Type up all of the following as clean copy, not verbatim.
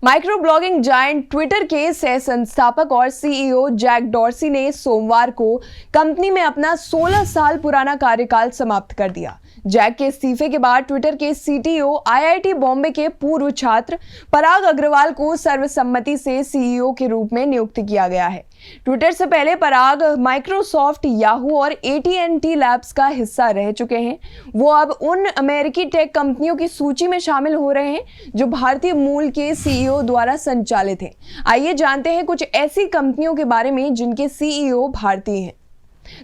Micro blogging giant Twitter के सह संस्थापक और सीईओ जैक डॉर्सी ने सोमवार को कंपनी में अपना 16 साल पुराना कार्यकाल समाप्त कर दिया। जैक के इस्तीफे के बाद ट्विटर के सीटीओ आईआईटी बॉम्बे के पूर्व छात्र पराग अग्रवाल को सर्वसम्मति से सीईओ के रूप में नियुक्त किया गया है। ट्विटर से पहले पराग माइक्रोसॉफ्ट, याहू और एटी&टी लैब्स का हिस्सा रह चुके हैं। वो अब उन अमेरिकी टेक कंपनियों की सूची में शामिल हो रहे हैं जो भारतीय मूल के सीईओ द्वारा संचालित हैं। आइए जानते हैं कुछ ऐसी कंपनियों के बारे में जिनके सीईओ भारतीय हैं।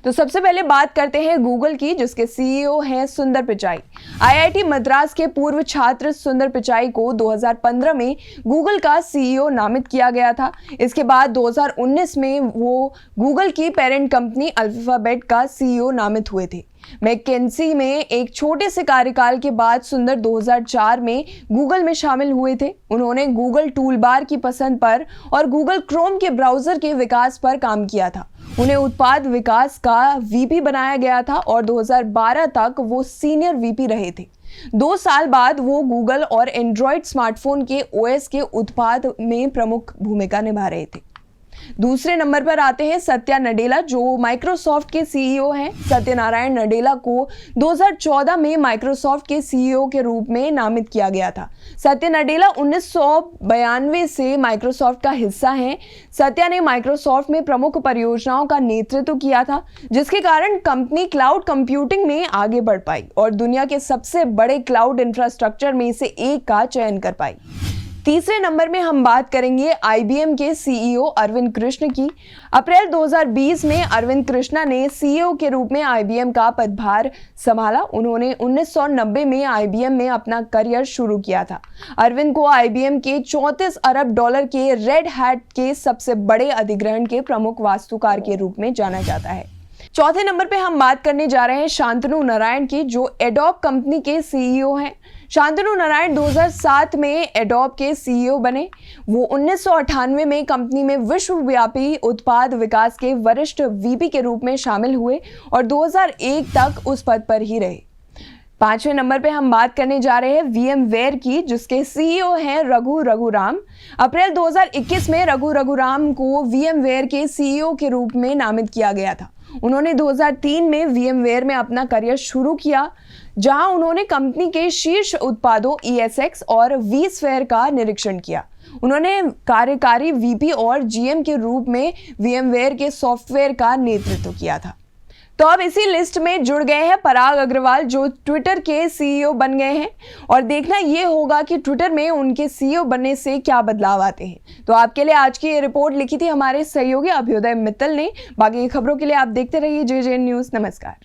तो सबसे पहले बात करते हैं गूगल की, जिसके सीईओ हैं सुंदर पिचाई। आईआईटी मद्रास के पूर्व छात्र सुंदर पिचाई को 2015 में गूगल का सीईओ नामित किया गया था। इसके बाद 2019 में वो गूगल की पेरेंट कंपनी अल्फाबेट का सीईओ नामित हुए थे। मैकेंसी में एक छोटे से कार्यकाल के बाद सुंदर 2004 में गूगल में शामिल हुए थे। उन्होंने गूगल टूलबार की पसंद पर और गूगल क्रोम के ब्राउजर के विकास पर काम किया था। उन्हें उत्पाद विकास का वीपी बनाया गया था और 2012 तक वो सीनियर वीपी रहे थे। 2 साल बाद वो गूगल और एंड्रॉयड स्मार्टफोन के ओएस के उत्पाद में प्रमुख भूमिका निभा रहे थे। दूसरे नंबर पर आते हैं सत्या नडेला, जो माइक्रोसॉफ्ट के सीईओ हैं। सत्यनारायण नडेला को 2014 में माइक्रोसॉफ्ट के सीईओ के रूप में नामित किया गया था। सत्या नडेला 1992 से माइक्रोसॉफ्ट का हिस्सा हैं। सत्या ने माइक्रोसॉफ्ट में प्रमुख परियोजनाओं का नेतृत्व किया था, जिसके कारण कंपनी क्लाउड कंप्यूटिंग में आगे बढ़ पाई और दुनिया के सबसे बड़े क्लाउड इंफ्रास्ट्रक्चर में से एक का चयन कर पाई। तीसरे नंबर में हम बात करेंगे आईबीएम के सीईओ अरविंद कृष्ण की। अप्रैल 2020 में अरविंद कृष्णा ने सीईओ के रूप में आईबीएम का पदभार संभाला। उन्होंने 1990 में आईबीएम में अपना करियर शुरू किया था। अरविंद को आईबीएम के 34 अरब डॉलर के रेड हैट के सबसे बड़े अधिग्रहण के प्रमुख वास्तुकार के रूप में जाना जाता है। चौथे नंबर पे हम बात करने जा रहे हैं शांतनु नारायण की, जो एडोब कंपनी के सीईओ हैं। शांतनु नारायण 2007 में एडोब के सीईओ बने। वो 1998 में कंपनी में विश्वव्यापी उत्पाद विकास के वरिष्ठ वीपी के रूप में शामिल हुए और 2001 तक उस पद पर ही रहे। पांचवें नंबर पे हम बात करने जा रहे हैं वीएमवेयर की, जिसके सीईओ हैं रघु रघुराम। अप्रैल 2021 में रघु रघुराम को वीएमवेयर के सीईओ के रूप में नामित किया गया था। उन्होंने 2003 में वीएमवेयर में अपना करियर शुरू किया, जहां उन्होंने कंपनी के शीर्ष उत्पादों ESX और vSphere का निरीक्षण किया। उन्होंने कार्यकारी वीपी और जीएम के रूप में वीएमवेयर के सॉफ्टवेयर का नेतृत्व किया था। तो अब इसी लिस्ट में जुड़ गए हैं पराग अग्रवाल, जो ट्विटर के सीईओ बन गए हैं और देखना ये होगा कि ट्विटर में उनके सीईओ बनने से क्या बदलाव आते हैं। तो आपके लिए आज की ये रिपोर्ट लिखी थी हमारे सहयोगी अभ्युदय मित्तल ने। बाकी खबरों के लिए आप देखते रहिए JJN न्यूज़। नमस्कार।